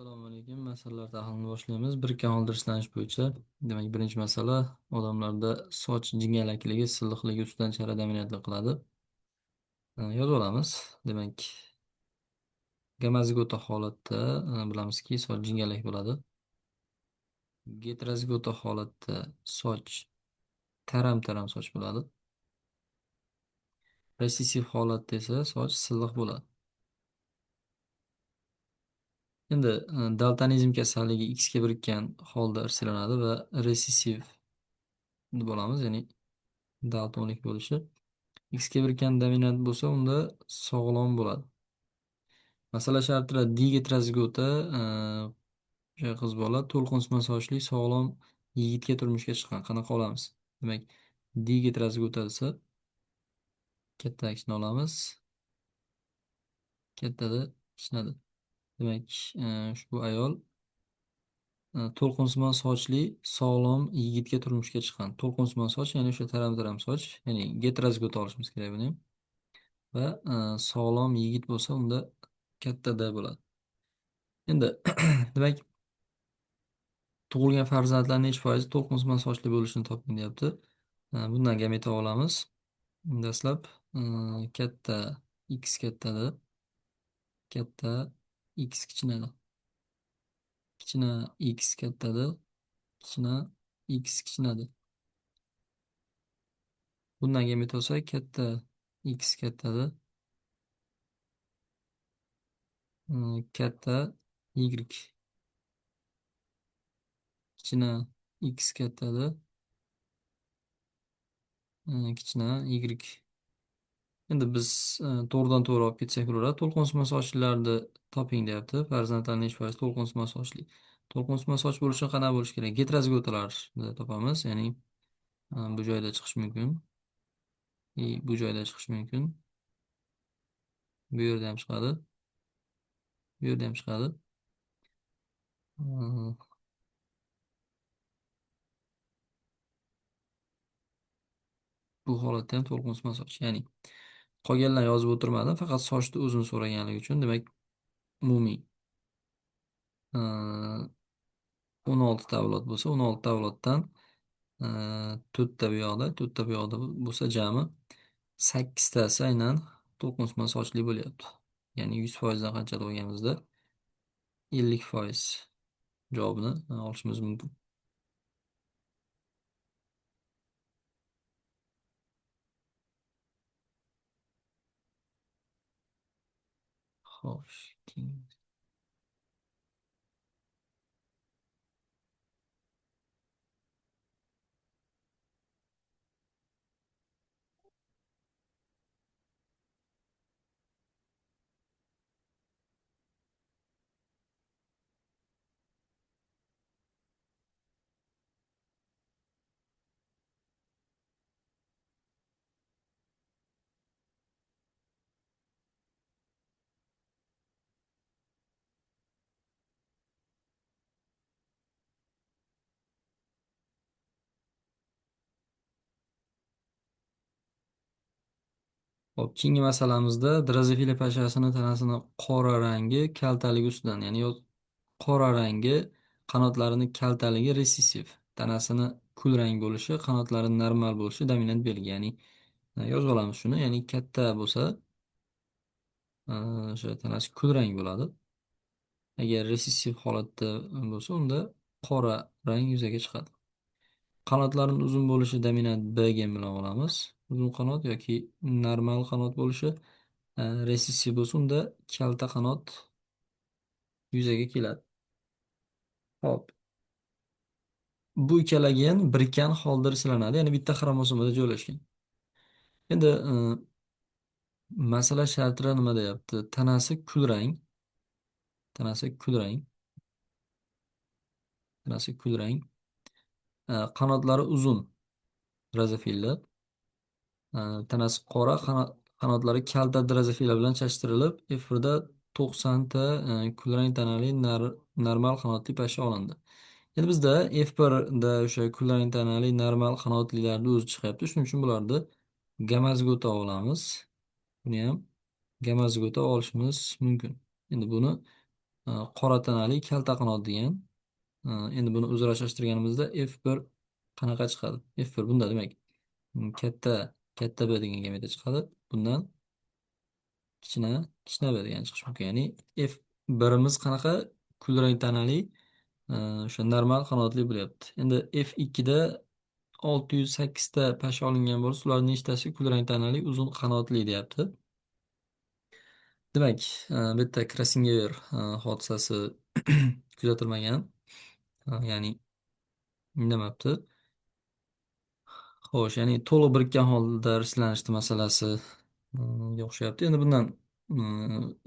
Assalomu alaykum. Masalalar tahlilini boshlaymiz. Birikkan holda ishlanish bo'yicha. Demak, birinchi masala odamlarda soch jingalakligi, silliqligi ustidan chara dominantlik qiladi. Yozib olamiz. Demak, gamazigota holatda bilamizki, soch jingalak bo'ladi. Geterozigota holatda soch taram-taram soch bo'ladi. Resessiv holatda esa soch silliq bo'ladi. Endi daltonizm kasalligi X ga birikkan holda irsilanadi va resessiv deb olamiz, ya'ni daltonik bo'lishi. X ga birikkan dominant bo'lsa, unda sog'lom bo'ladi. Masala shartida digetrazigota o'sha qiz bola to'lqinsimon sochli sog'lom yigitga turmushga chiqqan. Qanaqa olamiz? Demak, digetrazigota desa katta aksini olamiz. Kattada ishnadi. Demak, ushbu ayol to'lqinsimon sochli sog'lom yigitga turmushga chiqqan. To'lqinsimon soch, ya'ni o'sha taram-taram soch, ya'ni geterozigota olishimiz kerak buni ham. Va sog'lom yigit bo'lsa, unda kattada bo'ladi. Endi demak, tug'ilgan farzandlar nechi foiz to'lqinsimon sochli bo'lishini toping deyapti. Bundan gameta olamiz. Dastlab katta x kattada, katta x kichinada. Kichina x kattada, kichina x kichinada. Bundan gameta olsak, katta x kattada, katta y kichina x kattada, kichina y. Endi biz to'g'ridan to'g'ri olib ketsak bo'laveradi. To'lqinsimon sochlilarni toping deyapti. Farzandlar nechi foiz to'lqinsimon sochli. To'lqinsimon soch bo'lishi qanaqa bo'lishi kerak? Geterozigotalarni topamiz. Ya'ni bu joyda chiqishi mumkin. Bu joyda chiqishi mumkin. Bu yerda ham chiqadi. Bu yerda ham chiqadi. Uh, Bu holatda ham to'lqinsimon soch. Ya'ni qolganlarni yozib o'tirmadim. Faqat sochni o'zini so'raganligi uchun. Demak, umumiy 16 avlod bo'lsa, 16 avloddan to'rtta bu yoqda, to'rtta bu yoqda bo'lsa jami 8tasi aynan to'lqinsimon sochli bo'lyapti. Ya'ni 100%dan qancha olganimizda 50% javobini olishimiz mumkin. Xo'sh, Hop, keyingi masalamizda drozofila pashasini tanasini qora rangi kaltaligi ustidan, ya'ni qora rangi qanotlarini kaltaligi resessiv, tanasini kul rang bo'lishi, qanotlari normal bo'lishi dominant belgi, ya'ni yozib olamiz shuni, ya'ni katta bo'lsa o'sha tanasi kul rang bo'ladi. Agar resessiv holatda bo'lsa, unda qora rang yuzaga chiqadi. Qanotlarning uzun bo'lishi dominant B gen bilan olamiz. Uzun qanot yoki normal qanot bo'lishi resessiv bo'lsa, unda kalta qanot yuzaga keladi. Hop. Bu ikkala gen birikkan holda irsilanadi, ya'ni bitta xromosomada joylashgan. Endi masala shartira nima deyapti? Tanasi kulrang, tanasi kulrang, tanasi kulrang, qanotlari uzun, drozofillar, tanasi qora, qanotlari kalta drozofila bilan chashtirilib, efirda 90ta kulrang tanali normal qanotli pashsha olindi. Endi bizda F1da o'sha kulrang tanali normal qanotlilarni o'zi chiqyapti. Shuning uchun bularni gamazgota olamiz. Buni ham gamazgota olishimiz mumkin. Endi buni qora tanali kalta qanot degan. Endi buni o'zlashtirganimizda F1 qanaqa chiqadi? F1 bunda demak katta katta B degan gameta chiqadi. Bundan kichkina kichkina B degan chiqishi mumkin. Ya'ni F1imiz qanaqa kulrang tanali o'sha normal qanotli bo'lyapti. Endi F2da 608 ta pasha olingan bo'lsa, ularning nechtasi kulrang tanali uzun qanotli deyapti. Demak, bu yerda Krasnoyer hodisasi kuzatilmagan. Ya'ni indamabdi. Xo'sh, ya'ni to'liq birikkan holda risklanishdi masalasi o'xshayapti. Endi bundan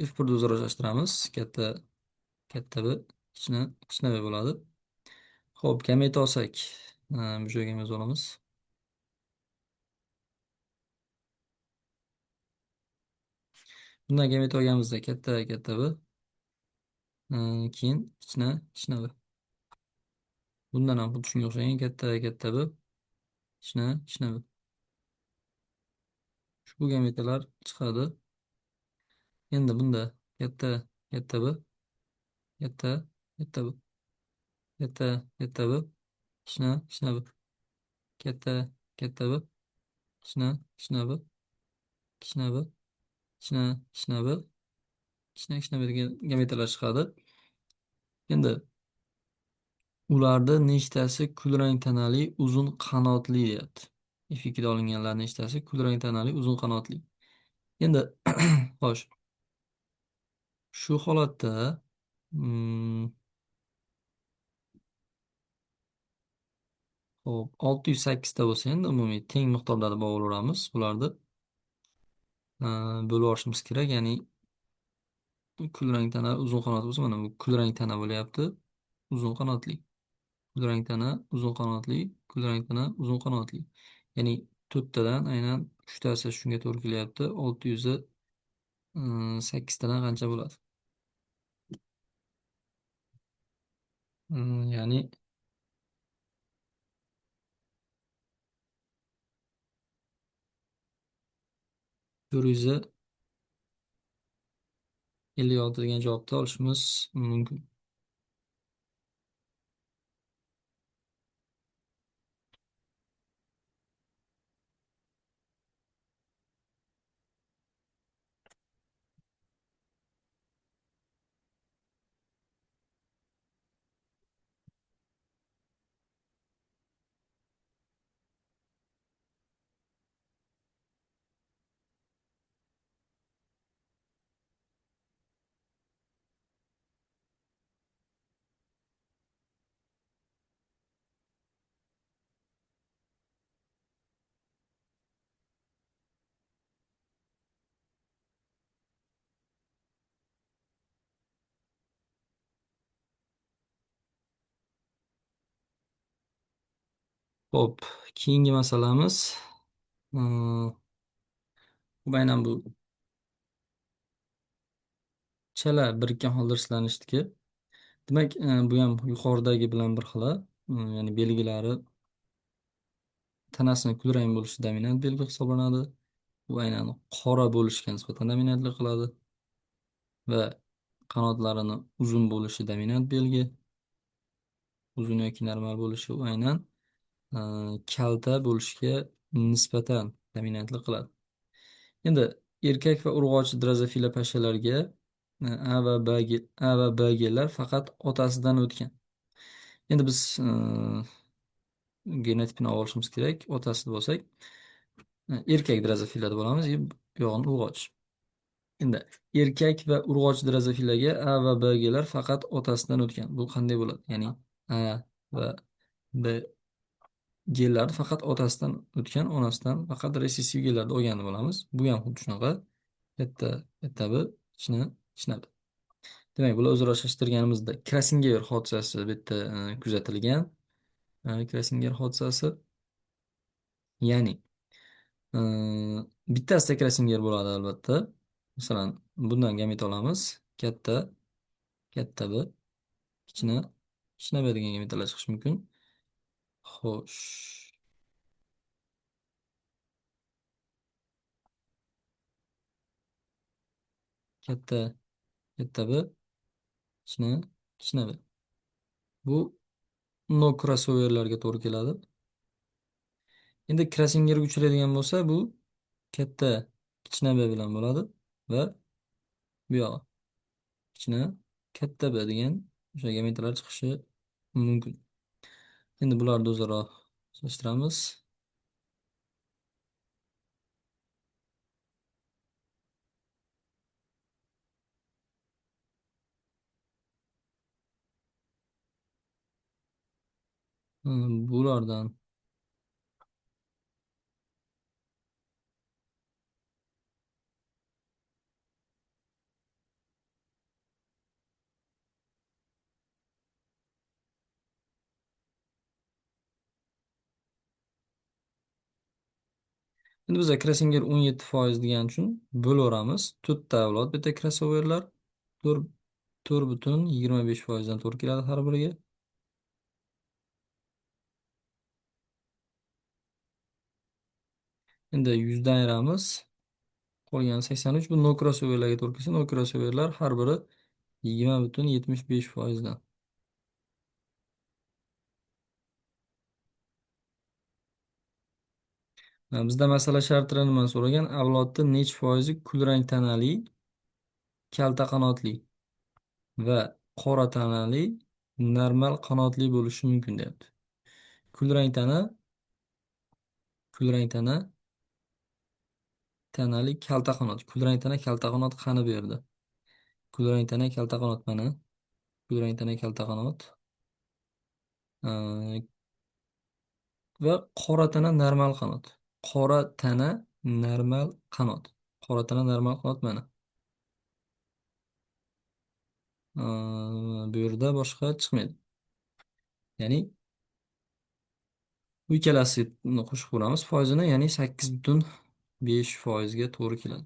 F1 o'zlashtiramiz. Katta katta B, kichkina kichkina B bo'ladi. Xo'p, gameta olsak, bu joyga yozib olamiz. Bundan gameta olganimizda katta katta B, keyin kichkina kichkina B. Bundan ham xuddi shunga o'xshagan katta katta B, kichkina kichkina B. Ushbu gametalar chiqadi. Endi bunda katta katta B, katta katta B, katta katta B, kichkina kichkina B, katta katta B, kichkina kichkina B, kichkina B, kichkina kichkina B, kichkina kichkina B degan gametalar chiqadi. Endi ularda nechtasi kulrang tanali uzun qanotli deyapti. F2da olinganlar nechtasi kulrang tanali uzun qanotli. Endi xo'sh, shu holatda mm, hop 608 ta bo'lsa endi umumiy teng miqdorda bog'laveramiz. Bularni bo'lib olishimiz kerak. Ya'ni kulrang tana uzun qanot bo'lsa, mana bu kulrang tana bo'lyapti. Uzun qanotli. Kulrang tana uzun qanotli. Kulrang tana uzun qanotli. Ya'ni to'rttadan aynan uchtasi shunga to'g'ri kelyapti. 608 tadan qancha bo'ladi? Ya'ni 456 degan javobni olishimiz mumkin. Hop, keyingi masalamiz bu aynan bu chala birikkan holda rishlanishdiki. Demak, bu ham yuqoridagi bilan bir xil. Ya'ni belgilari tanasini kulrang bo'lishi dominant belgi hisoblanadi. Bu aynan qora bo'lishiga nisbatan dominantlik qiladi va qanotlarini uzun bo'lishi dominant belgi. Uzun yoki normal bo'lishi u aynan kalta bo'lishiga nisbatan dominantlik qiladi. Endi erkak va urg'ochi drozofila pashalarga A va B genlar faqat otasidan o'tgan. Endi biz genotipini olishimiz kerak. Otasida bo'lsak, erkak drozofilada bo'lamiz, bu yog'ini urg'och. Endi erkak va urg'och drozofilaga A va B genlar faqat otasidan o'tgan. Bu qanday bo'ladi? Ya'ni A va B genlari faqat otasidan o'tgan, onasidan faqat resessiv genlarni olgan bo'lamiz. Bu ham xuddi shunaqa. Katta katta B, kichkina kichkina B. Demak, bular o'zlashtirganimizda Krasnoyer hodisasi bu yerda kuzatilgan. Krasnoyer hodisasi, ya'ni e, bittasida Krasnoyer bo'ladi albatta. Masalan, bundan gameta olamiz. Katta katta B, kichkina kichkina B degan gametalar chiqishi mumkin. Xo'sh, katta katta B, kichkina, kichkina b. Bu no crossoverlarga to'g'ri keladi. Endi krassingerga uchraydigan bo'lsa, bu katta kichkina b bilan bo'ladi va bu yog'i kichkina katta b degan o'sha geometriyalar chiqishi mumkin. Endi bularni o'zaro solishtiramiz. Bulardan endi bizga Krasinger 17% degan uchun bo'laveramiz. 4 avlod bitta crossoverlar 4,25% dan to'g'ri keladi har biriga. Endi 100 dan ayiramiz. Qolgan 83 bu no crossoverlarga to'g'ri kelsa, no crossoverlar har biri 20,75% dan. Bizda masala shartida nima so'ragan? Avlodda necha foizi kulrang tanali, kalta qanotli va qora tanali, normal qanotli bo'lishi mumkin deyapti. Kulrang tana, kulrang tana, tanali, kalta qanot. Kulrang tana, kalta qanot qani bu yerda? Kulrang tana, kalta qanot mana. Kulrang tana, kalta qanot. Ee, va qora tana, normal qanot. Qora tana, normal qanot. Qora tana, normal qanot mana. Bu yerda boshqa chiqmaydi. Ya'ni bu ikkalasini qo'shib ko'ramiz foizini, ya'ni 8,5% ga to'g'ri keladi.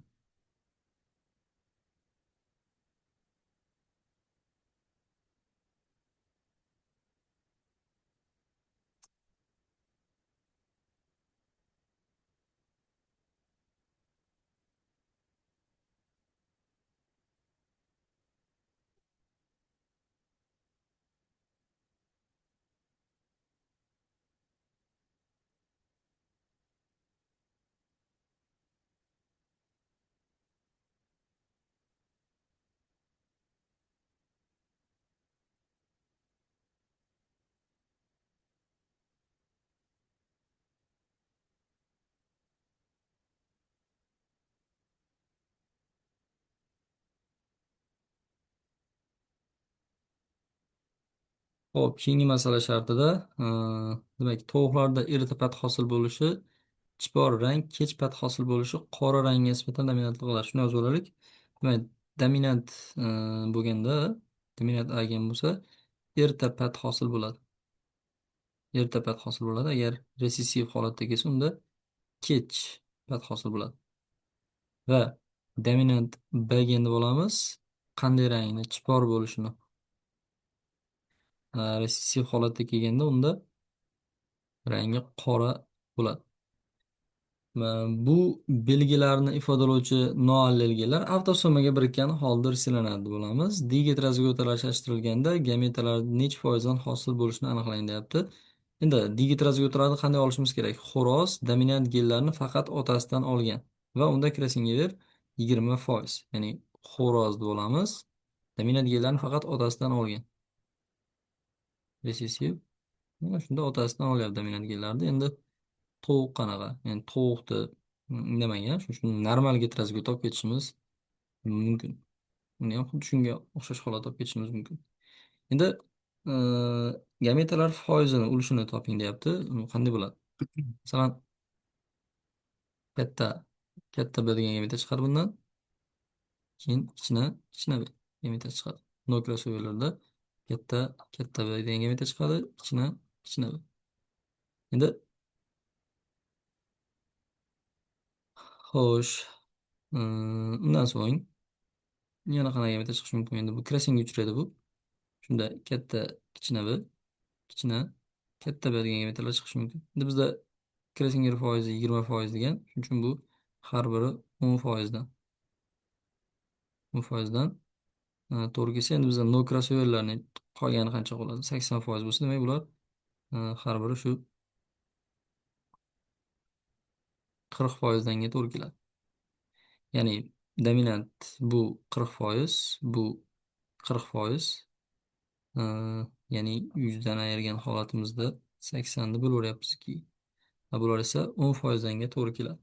Ho'p, keyingi masala shartida, demak, tovuqlarda erta pat hosil bo'lishi, chipor rang, kech pat hosil bo'lishi qora rangga nisbatan dominantlik qiladi. Shuni yozib olaylik. Demak, dominant bo'lganda, dominant agen bo'lsa, erta pat hosil bo'ladi. Erta pat hosil bo'ladi. Agar resessiv holatda kelsa, unda kech pat hosil bo'ladi. Va dominant B genni olamiz. Qanday rangni? Chipor bo'lishini. Resessiv holatda kelganda unda rangi qora bo'ladi. Bu belgilarni ifodalovchi noallelgilar avtosomaga birikkan holda risolanadi deb olamiz. Digit-razgotalar solishtirilganda gametlar necha foizdan hosil bo'lishini aniqlang deyapti. Endi digit-razgotalarni qanday olishimiz kerak? Xo'roz dominant genlarni faqat otasidan olgan va unda Krasinger 20%. Ya'ni xo'roz deb olamiz. Dominant genlarni faqat otasidan olgan. Resessiv. Mana shunda otasidan olyapti dominant genlarni. Endi tovuq qanaqa? Ya'ni tovuqni indamagan, shuning uchun normalga tranzit olib ketishimiz mumkin. Uni ham xuddi shunga o'xshash holat olib ketishimiz mumkin. Endi gametalar foizini, ulushini toping deyapti. Qanday bo'ladi? Masalan, katta katta B degan gameta chiqadi bundan. Keyin kichkina B gameta chiqadi. No crossoverlarda katta katta B degan gameta chiqadi, kichkina B. Endi xo'sh, undan so'ng yana qanaqa gameta chiqishi mumkin? Endi bu krassinga uchraydi bu. Shunda katta kichkina b, kichkina katta b degan gametalar chiqishi mumkin. Endi bizda krassinger foizi 20% degan. Shuning uchun bu har biri 10%dan. 10%dan To'g'ri kelsa endi bizda no krossoverlarni qolgani qancha qoladi? 80% bo'lsa, demak bular har biri shu 40%danga to'g'ri keladi. Ya'ni dominant bu 40%, bu 40%. Ya'ni 100 dan ayirgan holatimizda 80 ni bo'laveryapmizki. Bular esa 10%danga to'g'ri keladi.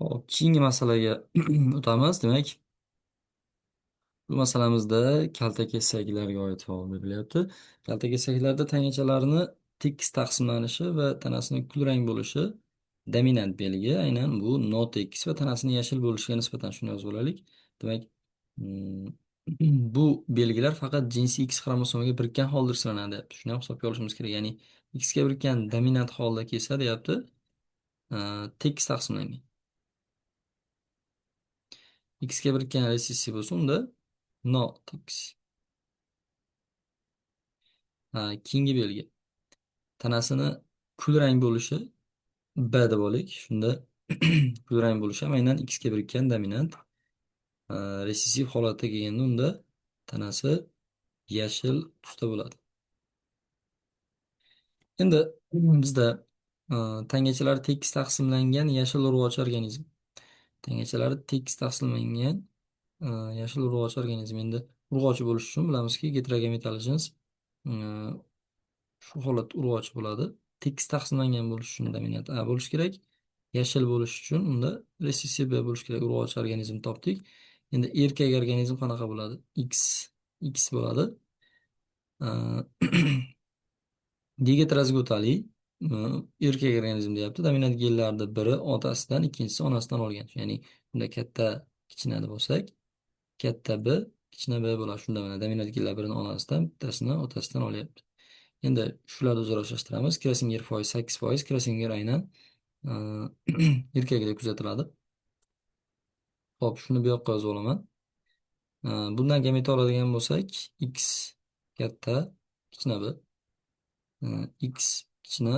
Hop, keyingi masalaga o'tamiz. Demak, bu masalamizda kaltakesaklarga oid savol berilyapti. Kaltakesaklarda tangachalarni tekis taqsimlanishi va tanasining kulrang bo'lishi dominant belgi. Aynan bu notekis va tanasining yashil bo'lishiga nisbatan shuni yozib olaylik. Demak, mm, bu belgilar faqat jinsiy X xromosomaga birikkan holda irsilanadi deyapti. Shuni ham hisobga olishimiz kerak. Ya'ni X ga birikkan dominant holda kelsa deyapti, tekis taqsimlangan. X ga birikkan resessiv bo'lsa, unda notekis. Keyingi belgi. Tanasini kulrang bo'lishi B deb olaylik. Shunda kulrang bo'lishi ham aynan X ga birikkan dominant. Resessiv holatga kelganda unda tanasi yashil tusda bo'ladi. Endi bizda tangachalar tekis taqsimlangan yashil urg'ochi organizm. Tangachalari tekis taqsimlangan yashil urg'ochi organizm. Endi urg'ochi bo'lish uchun bilamizki, heterogametal jins shu holat urg'ochi bo'ladi. Tekis taqsimlangan bo'lishi uchun dominant A bo'lishi kerak. Yashil bo'lish uchun unda resessiv B bo'lishi kerak. Urg'ochi organizm topdik. Endi erkak organizm qanaqa bo'ladi? X bo'ladi. Digetrazgutali erkak organizm deyapti. Dominant genlardan biri otasidan, ikkinchisi onasidan olgan. Ya'ni bunda katta kichkina deb bo'lsak, katta B, kichkina B bo'ladi. Shunda mana dominant genlar birini onasidan, bittasini otasidan olyapti. Endi shularni o'zaro uchrashtiramiz. Krasinger foiz 8%. Krasinger aynan erkakda kuzatiladi. Hop, shuni bu yoqqa yozib olaman. Bundan gameta oladigan bo'lsak, X katta, kichkina B. X kichkina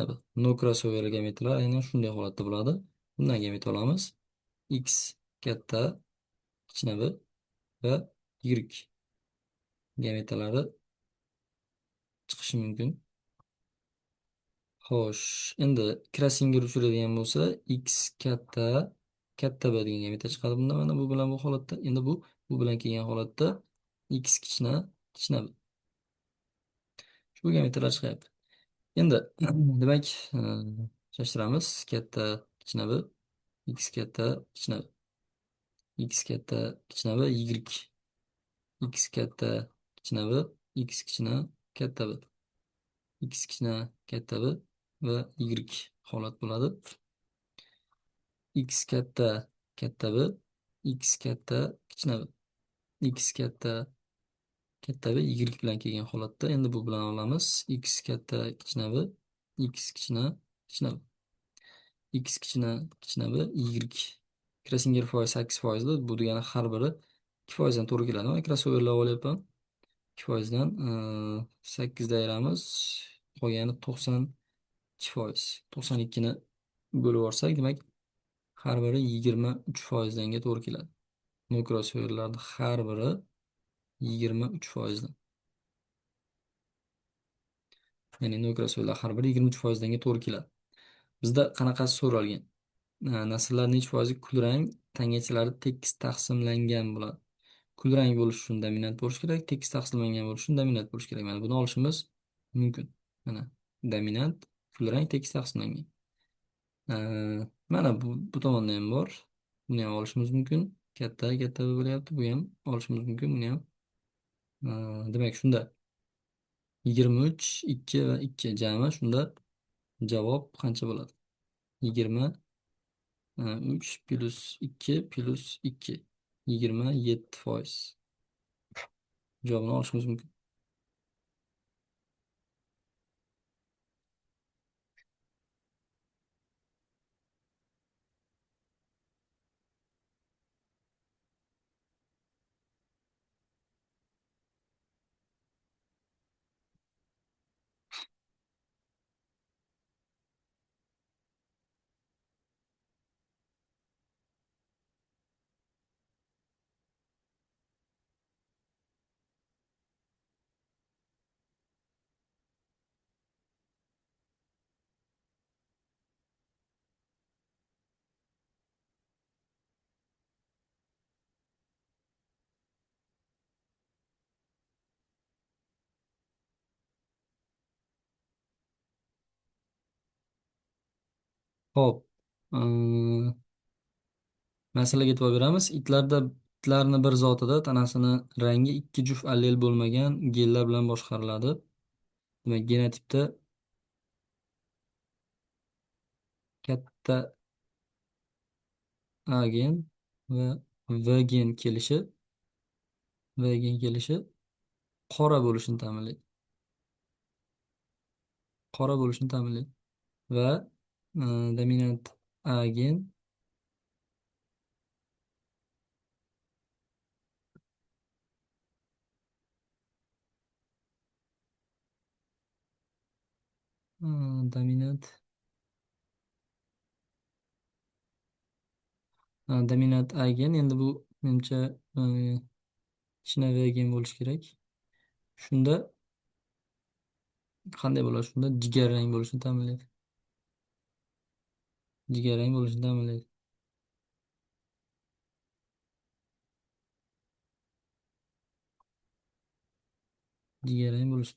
B. No crossover gametlar aynan shunday holatda bo'ladi. Bundan gameta olamiz. X katta, kichkina B va Y gametalari chiqishi mumkin. Xo'sh, endi Krasinger uchiradigan bo'lsa, X katta, katta B degan gameta chiqadi bunda. Mana bu bilan bu holatda. Endi bu bilan kelgan holatda X kichkina, kichkina B. Shu gametalar chiqyapti. Endi demak, solishtiramiz. Katta, kichkina B, X katta, kichkina B. X katta, kichkina B, Y. X katta, kichkina B, X kichkina, katta B. X kichkina, katta B va Y holat bo'ladi. X katta, katta B, X katta, kichkina B. X katta, katta B, Y bilan kelgan holatda. Endi bu bilan olamiz. X katta, kichkina B, X kichkina, kichkina B. X kichkina, kichkina B, Y Krasingер foiz 8%. Bu degani har biri 2%dan to'g'ri keladi. Mana krossoverlar olyapman. 2%dan 8 ayiramiz. Qolgani 92%. 92ni bo'lib yuborsak, demak, har biri 23%danga to'g'ri keladi. No crossoverlarni har biri 23%dan. Ya'ni no crossoverlar har biri 23%danga to'g'ri keladi. Bizda qanaqasi so'ralgan? Nasllar necha foizi kulrang tangachilari tekis taqsimlangan bo'ladi. Kulrang bo'lishi uchun dominant bo'lishi kerak, tekis taqsimlangan bo'lishi uchun dominant bo'lishi kerak. Mana buni olishimiz mumkin. Mana dominant, kulrang, tekis taqsimlangan. Mana bu tomonda ham bor. Buni ham olishimiz mumkin. Katta katta bo'lyapti. Bu ham olishimiz mumkin. Buni ham. Demak, shunda 23, 2 va 2 jami, shunda javob qancha bo'ladi? 23 plus 2 plus 2. 27%. Javobini olishimiz mumkin. Ho'p. Masalaga e'tibor beramiz. Itlarni bir zotida tanasini rangi ikki juft allel bo'lmagan genlar bilan boshqariladi. Demak, genotipda katta A gen va V gen kelishi qora bo'lishini ta'minlaydi. Qora bo'lishini ta'minlaydi. Va dominant A gen dominant dominant A gen, endi bu menimcha kichkina V gen bo'lishi kerak. Shunda qanday bo'ladi? Shunda jigarrang bo'lishini ta'minlaydi. Jigarrang bo'lishini ta'minlaydi. Jigarrang bo'lishi.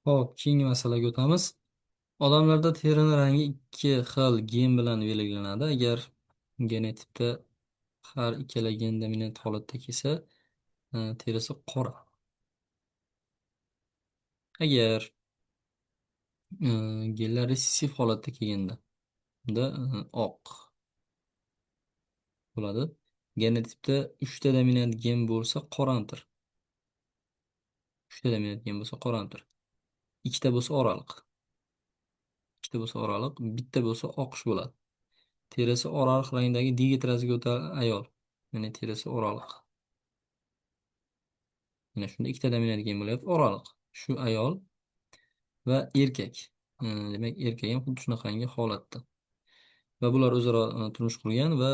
Ho'p, keyingi masalaga o'tamiz. Odamlarda terining rangi ikki xil gen bilan belgilanadi. Agar genotipda har ikkala gen dominant holatda kelsa, terisi qora. Agar genlar resessiv holatda kelganda, unda oq bo'ladi. Genotipda 3 ta dominant gen bo'lsa, qoramtir. 3 ta dominant gen bo'lsa, qoramtir. Ikkita bo'lsa oraliq. Ikkita bo'lsa oraliq, bitta bo'lsa oqish bo'ladi. Terisi oraliq rangdagi digitrozigotal ayol. Ya'ni terisi oraliq. Mana shunda ikkita dominant gen bo'lyapti, oraliq. Shu ayol va erkak. Demak, erkak ham xuddi shunaqangi holatda. Va bular o'zaro turmush qurgan va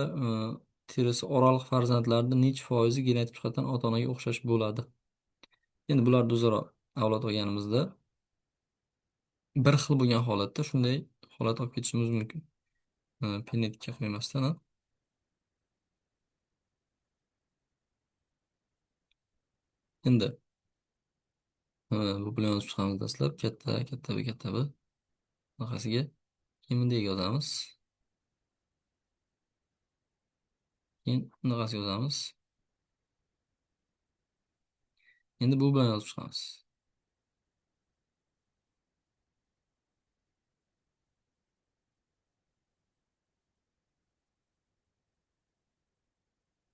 terisi oraliq farzandlarni necha foizi genetik jihatdan ota-onaga o'xshash bo'ladi. Endi bularni o'zaro avlod olganimizda bir xil bo'lgan holatda shunday holat olib ketishimiz mumkin. Genetikka qo'ymasdan. Endi bu bilan yozib chiqamiz dastlab katta katta b katta b bunaqasiga keyin bunday yozamiz. Keyin bunaqasiga yozamiz. Endi bu bilan yozib chiqamiz.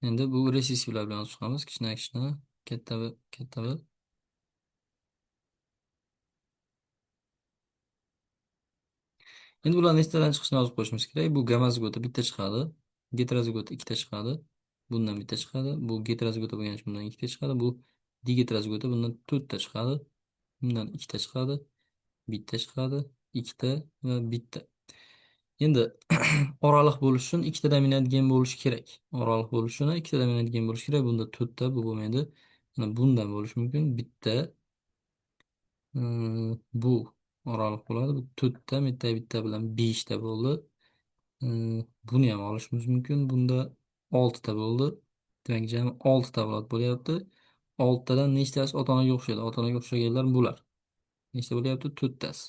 Endi bu resessivlar bilan yozib chiqamiz. Kichkina kichkina katta b katta b. Endi bular nechtadan chiqishini yozib qo'yishimiz kerak. Bu gamma-zigota bitta chiqadi. Heterozigota ikkita chiqadi. Bundan bitta chiqadi. Bu heterozigota bo'lgani uchun bundan ikkita chiqadi. Bu diheterozigota bundan to'rtta chiqadi. Bundan ikkita chiqadi. Bitta chiqadi. Ikkita va bitta. Endi oraliq bo'lish uchun ikkita dominant gen bo'lishi kerak. Oraliq bo'lish uchun ikkita dominant gen bo'lishi kerak. Bunda to'rtta bu bo'lmaydi. Mana bundan bo'lishi mumkin. Bitta bu oraliq bo'ladi. Bu to'rtta, bitta bilan beshta bo'ldi. Buni ham olishimiz mumkin. Bunda oltita bo'ldi. Demak, jami oltita avlod bo'lyapti. Oltitadan nechtasi ota-onaga o'xshaydi? Ota-onaga o'xshaganlar bular. Nechta bo'lyapti? To'rttasi.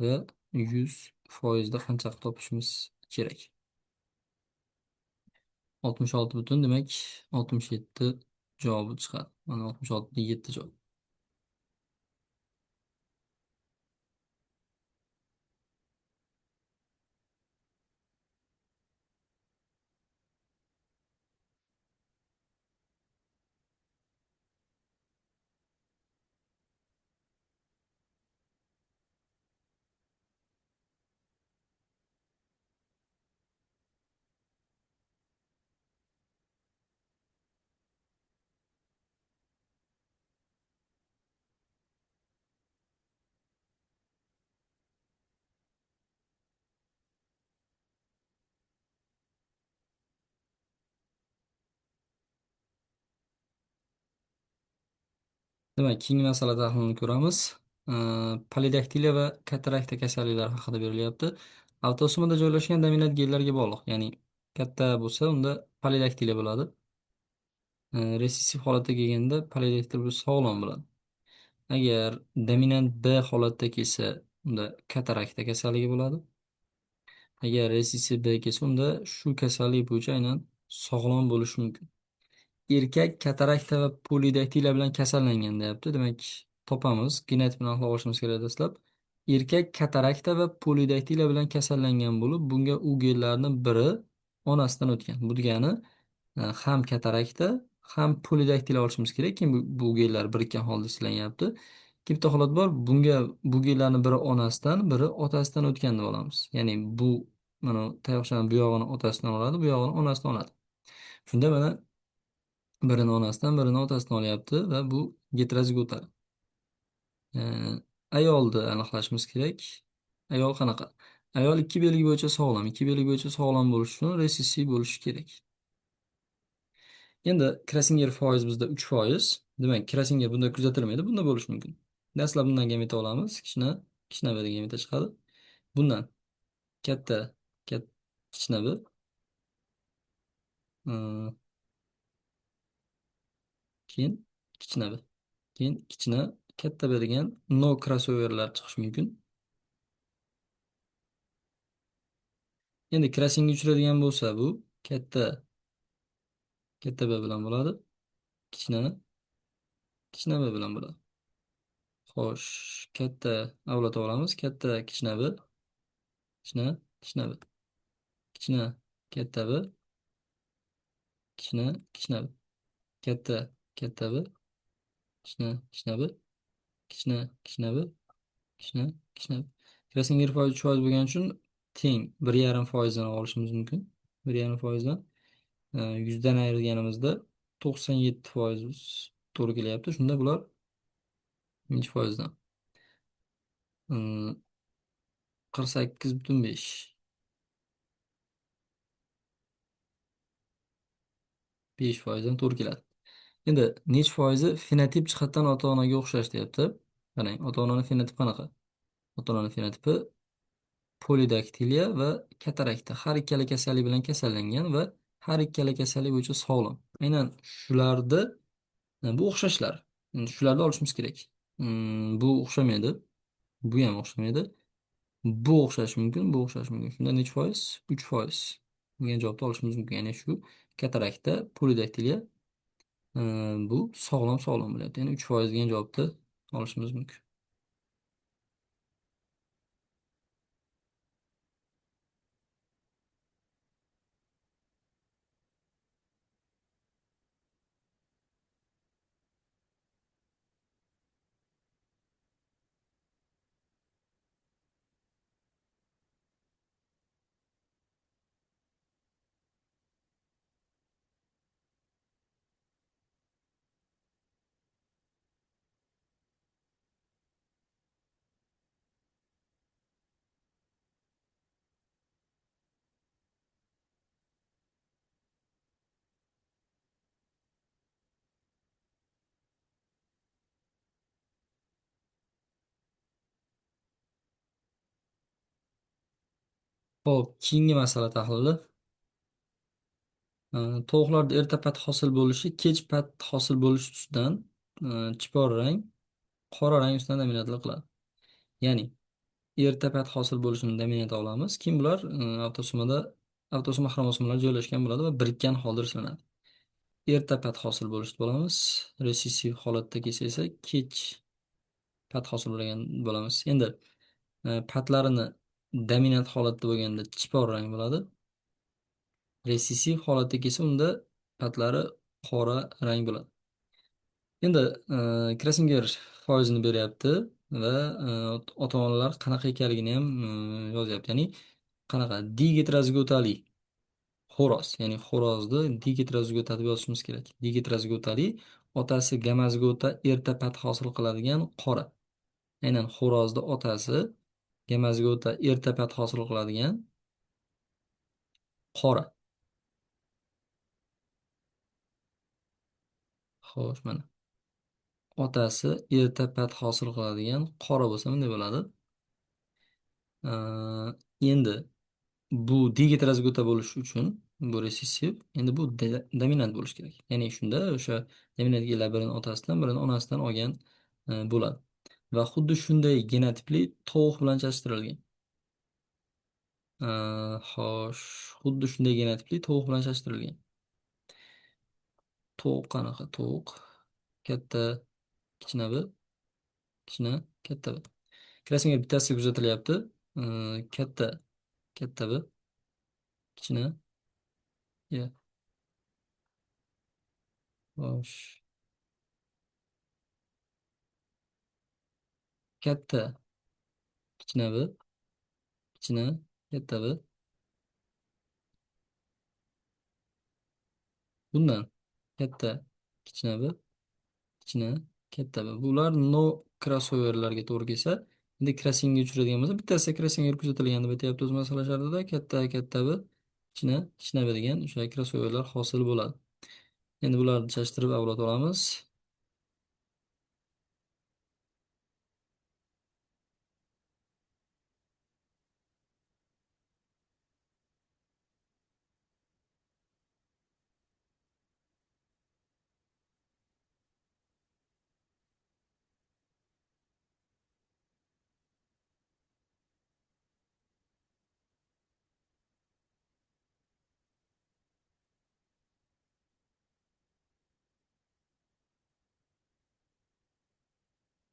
Va 100% qancha topishimiz kerak? 66 butun, demak 67 javobi chiqadi. Mana 66 7 javob. Demak, keyingi masala tahlilini ko'ramiz. Polidaktiliya va katarakta kasalliklari haqida berilyapti. Avtosomada joylashgan dominant genlarga bog'liq. Ya'ni katta bo'lsa, unda polidaktiliya bo'ladi. Resessiv holatda kelganda polidaktil sog'lom bo'ladi. Agar dominant B holatda kelsa, unda katarakta kasalligi bo'ladi. Agar resessiv B kelsa, unda shu kasallik bo'yicha aynan sog'lom bo'lishi mumkin. Erkak katarakta va polidaktiliya bilan kasallangan deyapti. Demak, topamiz. Genetik bilan aniqlab olishimiz kerak dastlab. Erkak katarakta va polidaktiliya bilan kasallangan bo'lib, bunga u genlarning biri onasidan o'tgan. Bu degani ham katarakta ham polidaktiliya olishimiz kerak. Keyin bu genlar birikkan holda ishlanyapti. Ikki bitta holat bor. Bunga bu genlarning biri onasidan, biri otasidan o'tgan deb olamiz. Ya'ni bu mana tayoqchani bu yog'ini otasidan oladi, bu yog'ini onasidan oladi. Shunda mana birini onasidan, birini otasidan olyapti va bu heterozigota. Ayolni aniqlashimiz kerak. Ayol qanaqa? Ayol ikki belgi bo'yicha sog'lom. Ikki belgi bo'yicha sog'lom bo'lish uchun resessiv bo'lishi kerak. Endi Krasinger foiz bizda 3%. Demak, Krasinger bunda kuzatilmaydi, bunda bo'lishi mumkin. Dastlab bundan gameta olamiz. Kichkina, kichkina bir gameta chiqadi. Bundan katta, katta, kichkina bir. Keyin kichkina bir. Keyin kichkina, katta B degan no crossoverlar chiqishi mumkin. Endi crossingga uchraydigan bo'lsa bu katta B bilan bo'ladi. Kichkina kichkina B bilan bo'ladi. Xo'sh, katta avlod olamiz. Katta kichkina B, kichkina kichkina B, kichkina katta B, kichkina kichkina B, katta katta B, kichkina kichkina B, kichkina kichkina B, kichkina kichkina B. Krasinger foiz 3% bo'lgani uchun teng 1,5% olishimiz mumkin. 1,5%dan 100 dan ayirganimizda 97% to'g'ri kelyapti. Shunda bular nechi foizdan? 48,5. 5% to'g'ri keladi. Endi nechi foizi fenotip jihatdan ota-onaga o'xshash deyapti. Qarang, ota-onaning fenotipi qanaqa? Ota-onaning fenotipi polidaktilia va katarakta. Har ikkala kasallik bilan kasallangan va har ikkala kasallik bo'yicha sog'lom. Aynan shularda bu o'xshashlar. Endi shularda olishimiz kerak. Bu o'xshamaydi. Bu ham o'xshamaydi. Bu o'xshashi mumkin, bu o'xshashi mumkin. Shunda nechi foiz? 3% degan javobni olishimiz mumkin. Ya'ni shu katarakta, polidaktilia bu sog'lom sog'lom bo'lyapti. Ya'ni 3% degan javobni olishimiz mumkin. Xo'p, keyingi masala tahlili. Tovuqlarda erta pat hosil bo'lishi kech pat hosil bo'lishi ustidan chipor rang, qora rang ustidan dominantlik qiladi. Ya'ni erta pat hosil bo'lishini dominant olamiz. Kim bular? Avtosoma xromosomalar joylashgan bo'ladi va birikkan holda ishlanadi. Erta pat hosil bo'lishni bo'lamiz. Resessiv holatda kelsa esa kech pat hosil bo'lgan bo'lamiz. Endi patlarini dominant holatda bo'lganda chipor rang bo'ladi. Resessiv holatda kelsa unda patlari qora rang bo'ladi. Endi Krasinger foizini beryapti va ota-onalar qanaqa ekanligini ham yozyapti. Ya'ni qanaqa digetrozigotali xo'roz, ya'ni xo'rozni digetrozigota deb yozishimiz kerak. Digetrozigotali otasi gamazigota erta pat hosil qiladigan qora. Aynan xo'rozni otasi gamazigota erta pat hosil qiladigan qora. Xo'sh, mana otasi erta pat hosil qiladigan qora bo'lsa bunday bo'ladi. Endi bu digetrozigota bo'lish uchun bu resessiv, endi bu dominant bo'lishi kerak. Ya'ni shunda o'sha dominant genlar birini otasidan, birini onasidan olgan bo'ladi. Va xuddi shunday genotipli tovuq bilan chalishtirilgan. Xo'sh, xuddi shunday genotipli tovuq bilan chalishtirilgan. Tovuq qanaqa? Tovuq katta, kichkina b, kichkina, katta b. Krasnoyar bittasi kuzatilyapti. Katta, katta b, kichkina, ya, xo'sh, katta, kichkina b, kichkina, katta b. Bundan katta, kichkina b, kichkina, katta b. Bular no crossoverlarga to'g'ri kelsa, endi crossingga uchraydigan bo'lsa, bittasi crossinger kuzatilgan deb aytyapti o'z masala shartida. Katta, katta b, kichkina, kichkina b degan o'sha crossoverlar hosil bo'ladi. Endi bularni chalishtirib avlod olamiz.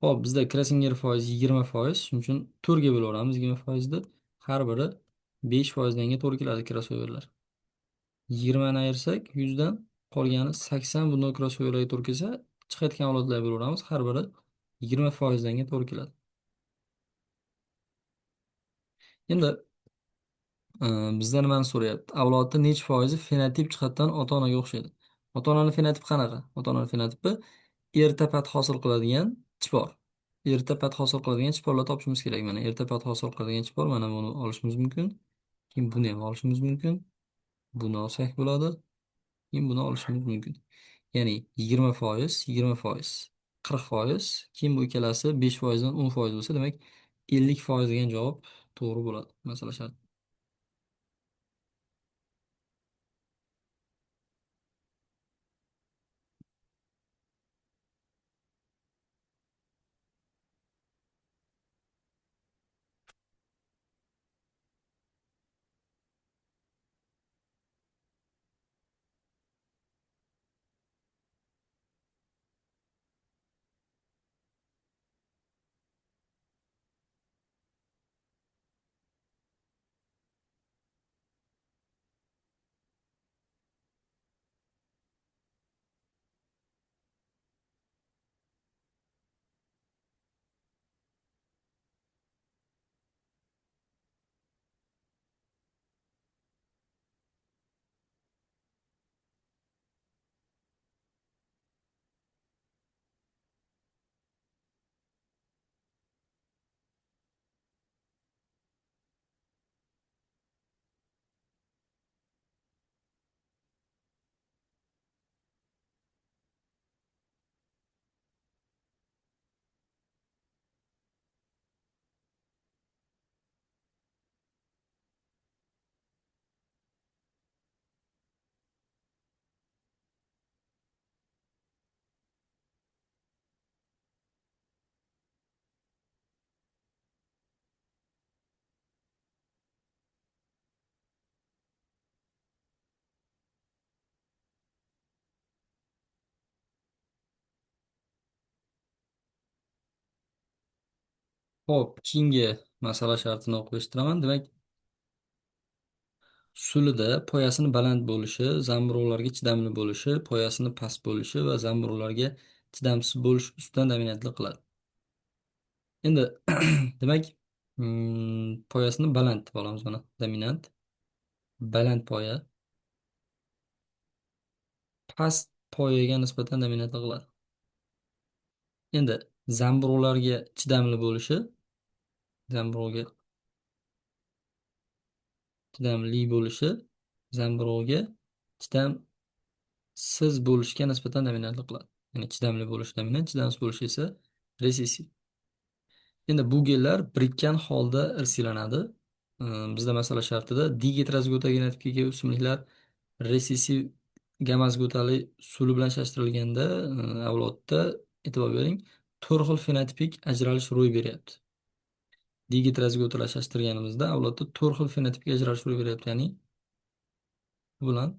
Hop, bizda Krasinger foizi 20%. Shuning uchun 4 ga bo'laveramiz 20%ni. Har biri 5%danga to'g'ri keladi krossoverlar. 20 ni ayirsak 100 dan qolgani 80 bundan krossoverlarga to'g'ri kelsa, chiqayotgan avlodlarga bo'laveramiz. Har biri 20%danga to'g'ri keladi. Endi Ee, bizda nimani so'rayapti? Avlodda necha foizi fenotip jihatdan ota-onaga o'xshaydi? Ota-onani fenotipi qanaqa? Ota-onani fenotipi erta pat hosil qiladigan chipor. Erta pat hosil qiladigan chiporlar topishimiz kerak. Mana erta pat hosil qiladigan chipor, mana buni olishimiz mumkin. Keyin buni ham olishimiz mumkin. Buni olsak bo'ladi. Keyin buni olishimiz mumkin. Ya'ni 20%, 20%, 40%, keyin bu ikkalasi 5% dan 10% bo'lsa, demak 50% degan javob to'g'ri bo'ladi. Masala shart. Ho'p, keyingi masala shartini o'qib eshitiraman. Demak, sulida poyasini baland bo'lishi, zamburug'larga chidamli bo'lishi, poyasini past bo'lishi va zamburug'larga chidamsiz bo'lish ustidan dominantlik qiladi. Endi demak, poyasini baland deb olamiz mana. Dominant, baland poya, past poyaga nisbatan dominantlik qiladi. Endi zamburug'larga chidamli bo'lishi, zamburug'ga chidamli bo'lishi, zamburug'ga chidamsiz bo'lishga nisbatan dominantlik qiladi. Ya'ni chidamli bo'lish dominant, chidamsiz bo'lish esa resessiv. Endi bu genlar birikkan holda irsiylanadi. Bizda masala shartida digetrozgotagenetikga ega o'simliklar resessiv gamazgotali suli bilan solishtirilganda avlodda e'tibor bering, 4 xil fenotipik ajralish ro'y beryapti. Digetrozgotalar solishtirganimizda avlodda 4 xil fenotipik ajralish ro'y beryapti. Ya'ni bu bilan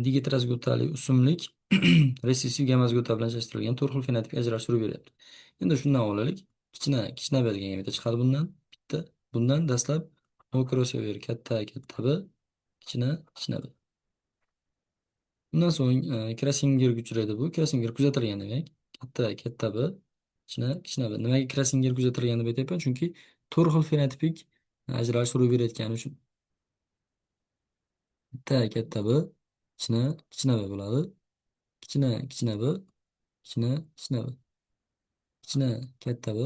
digitrozgotali o'simlik resessiv gamazgota bilan solishtirilgan 4 xil fenotipga ajralish ro'y beryapti. Endi shundan olaylik. Kichkina b degan bitta chiqadi bundan. Bitta. Bundan dastlab O crossover katta B, kichkina b. Undan so'ng Krassingerga uchraydi bu. Krassinger kuzatilgan demak. Katta B, kichkina b. Nimaga Krassinger kuzatilgan deb aytyapman? Chunki 4 xil fenotipik ajralish ro'y berayotgani uchun. Katta B, kichkina b bo'ladi. Kichkina b, kichkina b. Kichkina katta b,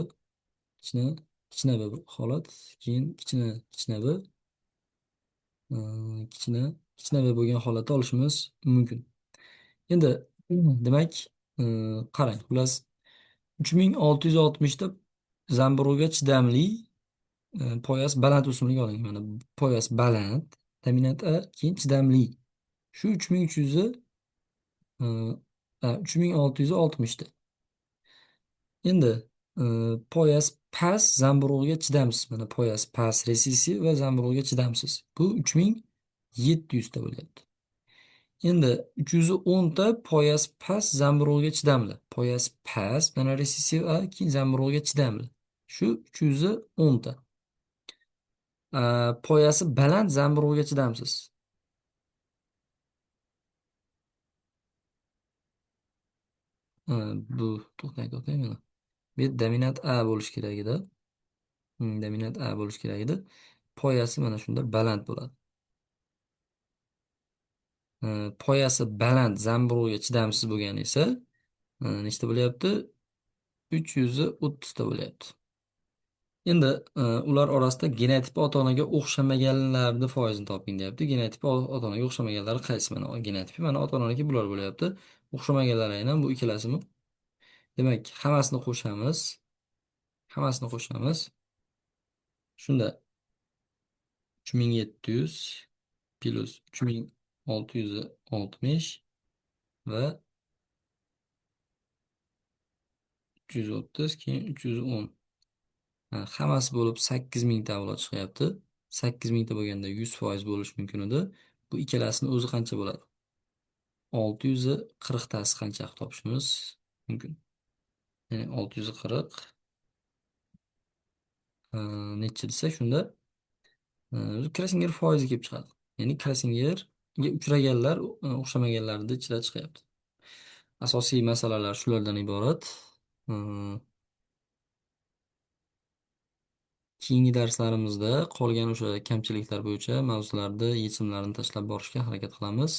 kichkina b holat, keyin kichkina b, kichkina b bo'lgan holatda olishimiz mumkin. Endi demak, qarang, xullas 3660 da zamburug'ga chidamli poyasi baland o'simlik oling. Mana poyasi baland, dominant A, keyin chidamli. Shu 3300 3660 da. Endi poyas past zamburug'iga chidamsiz. Mana poyas past resessiv va zamburug'iga chidamsiz. Bu 3700 ta bo'lyapti. Endi 310 ta poyasi past zamburug'ga chidamli. Poyasi past, mana resessiv A, keyin zamburug'ga chidamli. Shu 310 ta. Poyasi baland zamburug'ga chidamsiz. Bu to'xtang mana. Bu dominant A bo'lishi kerak edi. Dominant A bo'lishi kerak edi. Poyasi mana shunda baland bo'ladi. Poyasi baland zamburug'ga chidamsiz bo'lgani esa nechta bo'lyapti? 330 ta bo'lyapti. Endi ular orasida genotipi ota-onaga o'xshamaganlarni foizini toping deyapti. Genotipi ota-onaga o'xshamaganlari qaysi? Mana genotipi mana ota-onaniki bular bo'lyapti. O'xshamaganlari aynan bu ikkalasimi? Demak, hammasini qo'shamiz. Hammasini qo'shamiz. Shunda 3700 plus 3660 va 330 keyin 310. Hammasi bo'lib 8000 ta avlod chiqyapti. 8000 ta bo'lganda 100% bo'lishi mumkin edi. Bu ikkalasini o'zi qancha bo'ladi? 640 tasi qancha topishimiz mumkin. Ya'ni 640 necha desak shunda o'zi Krasinger foizi kelib chiqadi. Ya'ni Krasingerga uchraganlar o'xshamaganlarni ichida chiqyapti. Asosiy masalalar shulardan iborat. E, Keyingi darslarimizda qolgan o'sha kamchiliklar bo'yicha mavzularni yechimlarini tashlab borishga harakat qilamiz.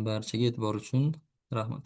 Barchaga e'tibor uchun rahmat.